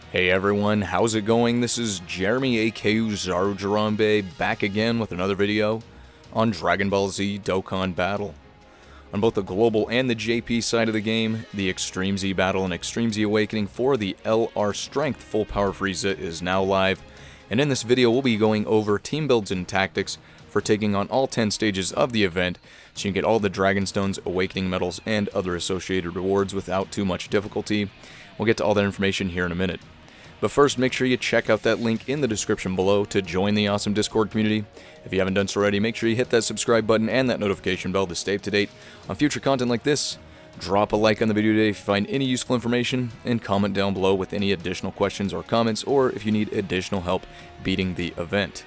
Hey everyone, how's it going? This is Jeremy aka Zarujarambe back again with another video on Dragon Ball Z Dokkan Battle. On both the global and the JP side of the game, the Extreme Z Battle and Extreme Z Awakening for the LR Strength Full Power Frieza is now live, and in this video we'll be going over team builds and tactics for taking on all 10 stages of the event, so you can get all the Dragon Stones, Awakening Medals, and other associated rewards without too much difficulty. We'll get to all that information here in a minute. But first, make sure you check out that link in the description below to join the awesome Discord community. If you haven't done so already, make sure you hit that subscribe button and that notification bell to stay up to date on future content like this. Drop a like on the video today if you find any useful information, and comment down below with any additional questions or comments, or if you need additional help beating the event.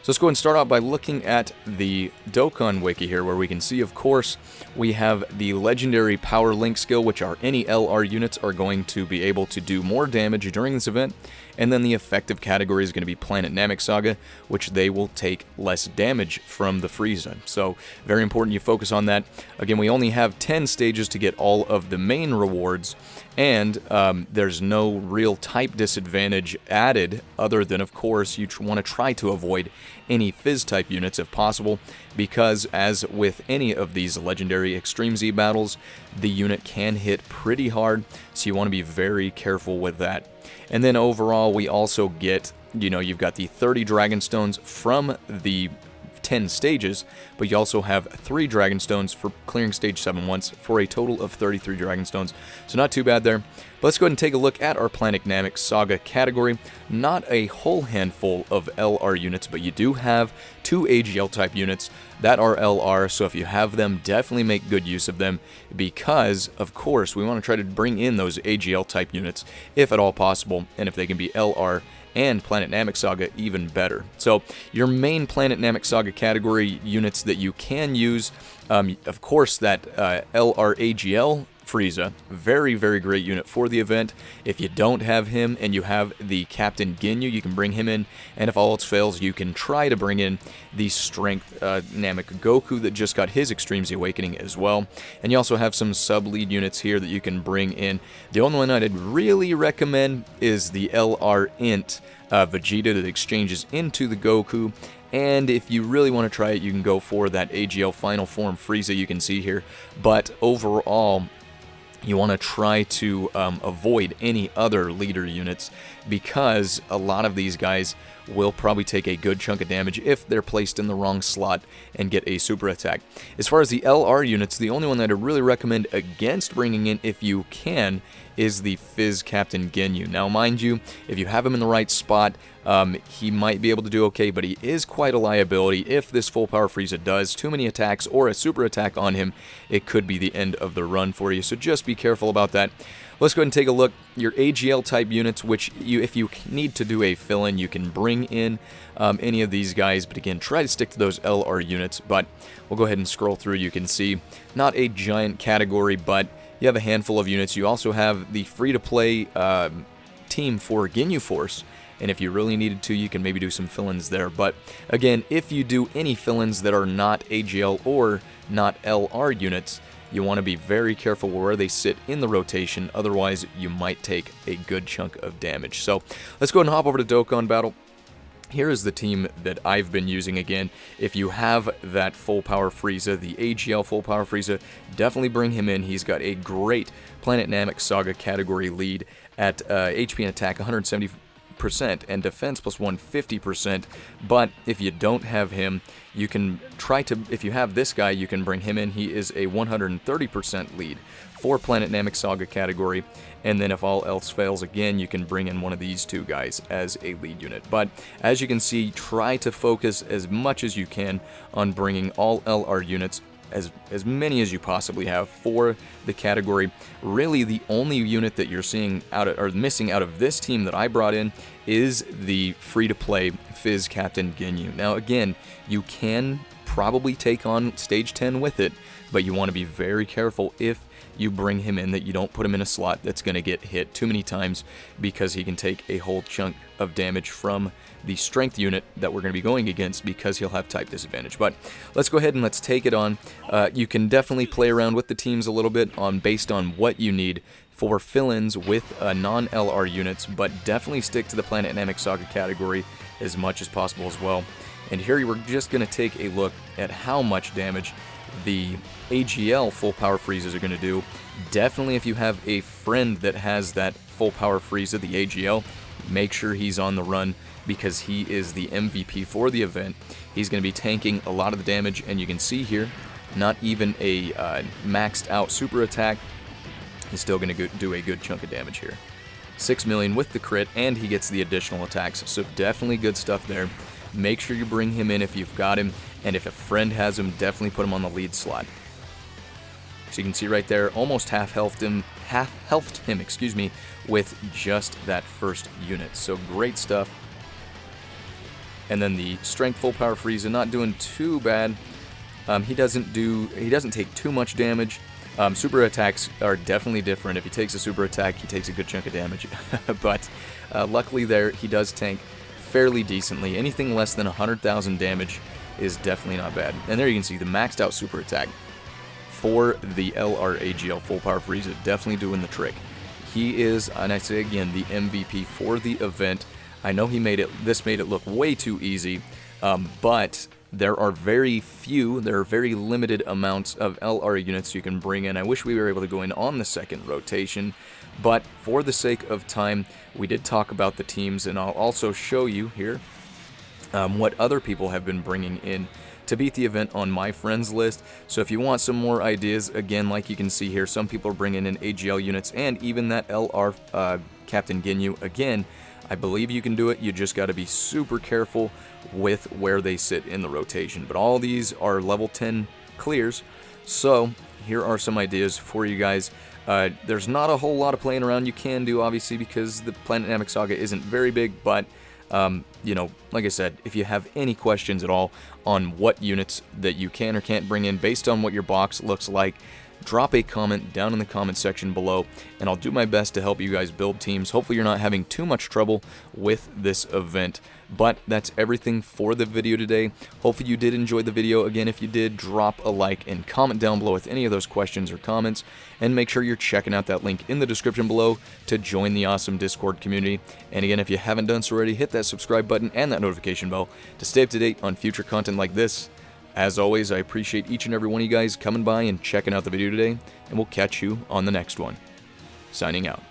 So let's go ahead and start out by looking at the Dokkan Wiki here, where we can see, of course, we have the legendary Power Link skill, which any LR units are going to be able to do more damage during this event, and then the effective category is going to be Planet Namek Saga, which they will take less damage from the Frieza. So very important you focus on that. Again, we only have 10 stages to get all of the main rewards, and there's no real type disadvantage added, other than, of course, you want to try to avoid any Fizz-type units if possible, because as with any of these legendary Extreme Z battles, the unit can hit pretty hard, so you want to be very careful with that. And then overall, we also get, you've got the 30 Dragon Stones from the 10 stages, but you also have 3 Dragon Stones for clearing stage 7 once, for a total of 33 Dragon Stones. So not too bad there. But let's go ahead and take a look at our Planet Namek Saga category. Not a whole handful of LR units, but you do have 2 AGL type units that are LR, so if you have them, definitely make good use of them, because, of course, we want to try to bring in those AGL type units, if at all possible, and if they can be LR and Planet Namek Saga, even better. So your main Planet Namek Saga category units that you can use, of course, that LR AGL Frieza, very, very great unit for the event. If you don't have him and you have the Captain Ginyu, you can bring him in, and if all else fails, you can try to bring in the Strength Namek Goku that just got his Extreme Z Awakening as well. And you also have some sub-lead units here that you can bring in. The only one I'd really recommend is the LR Int Vegeta that exchanges into the Goku. And if you really want to try it, you can go for that AGL Final Form Frieza you can see here. But overall, you want to try to avoid any other leader units, because a lot of these guys will probably take a good chunk of damage if they're placed in the wrong slot and get a super attack. As far as the LR units, the only one that I really recommend against bringing in, if you can, is the Fizz Captain Ginyu. Now, mind you, if you have him in the right spot, he might be able to do okay, but he is quite a liability. If this full power Frieza does too many attacks or a super attack on him, it could be the end of the run for you, so just be careful about that. Let's go ahead and take a look. Your AGL type units, which if you need to do a fill-in, you can bring in any of these guys, but again, try to stick to those LR units. But we'll go ahead and scroll through. You can see not a giant category, but you have a handful of units. You also have the free-to-play team for Ginyu Force, and if you really needed to, you can maybe do some fill-ins there. But again, if you do any fill-ins that are not AGL or not LR units, you want to be very careful where they sit in the rotation, otherwise you might take a good chunk of damage. So let's go ahead and hop over to Dokkan Battle. Here is the team that I've been using again. If you have that full power Frieza, the AGL full power Frieza, definitely bring him in. He's got a great Planet Namek Saga category lead at HP and attack 170% and defense plus 150%. But if you don't have him, you can try to, if you have this guy, you can bring him in. He is a 130% lead for Planet Namek Saga category. And then if all else fails, again, you can bring in one of these two guys as a lead unit. But as you can see, try to focus as much as you can on bringing all LR units, as many as you possibly have for the category. Really, the only unit that you're seeing out of, or missing out of this team that I brought in, is the free-to-play Fizz Captain Ginyu. Now, again, you can probably take on stage 10 with it, but you want to be very careful if you bring him in that you don't put him in a slot that's going to get hit too many times, because he can take a whole chunk of damage from the strength unit that we're going to be going against, because he'll have type disadvantage. But let's go ahead and let's take it on. You can definitely play around with the teams a little bit based on what you need for fill-ins with non-LR units, but definitely stick to the Planet Namek Saga category as much as possible as well. And here we're just going to take a look at how much damage the AGL full power Friezas are going to do. Definitely if you have a friend that has that full power Frieza, the AGL, make sure he's on the run because he is the MVP for the event. He's going to be tanking a lot of the damage, and you can see here, not even a maxed out super attack. He's still going to do a good chunk of damage here. 6 million with the crit, and he gets the additional attacks, so definitely good stuff there. Make sure you bring him in if you've got him, and if a friend has him, definitely put him on the lead slot. So you can see right there, almost half-healthed him, excuse me, with just that first unit. So great stuff. And then the strength full power Frieza, not doing too bad. He doesn't take too much damage. Super attacks are definitely different. If he takes a super attack, he takes a good chunk of damage. But luckily there, he does tank fairly decently. Anything less than 100,000 damage is definitely not bad. And there you can see the maxed out super attack for the LR AGL full power Frieza, definitely doing the trick. He is, and I say again, the MVP for the event. I know this made it look way too easy, but there are very limited amounts of LR units you can bring in. I wish we were able to go in on the second rotation, but for the sake of time, we did talk about the teams, and I'll also show you here what other people have been bringing in to beat the event on my friends list. So if you want some more ideas, again, like you can see here, some people are bringing in AGL units and even that LR Captain Ginyu. Again, I believe you can do it. You just got to be super careful with where they sit in the rotation. But all these are level 10 clears. So here are some ideas for you guys. There's not a whole lot of playing around you can do, obviously, because the Planet Namek Saga isn't very big, but you know, like I said, if you have any questions at all on what units that you can or can't bring in based on what your box looks like, drop a comment down in the comment section below, and I'll do my best to help you guys build teams. Hopefully you're not having too much trouble with this event. But that's everything for the video today. Hopefully you did enjoy the video. Again, if you did, drop a like and comment down below with any of those questions or comments. And make sure you're checking out that link in the description below to join the awesome Discord community. And again, if you haven't done so already, hit that subscribe button and that notification bell to stay up to date on future content like this. As always, I appreciate each and every one of you guys coming by and checking out the video today, and we'll catch you on the next one. Signing out.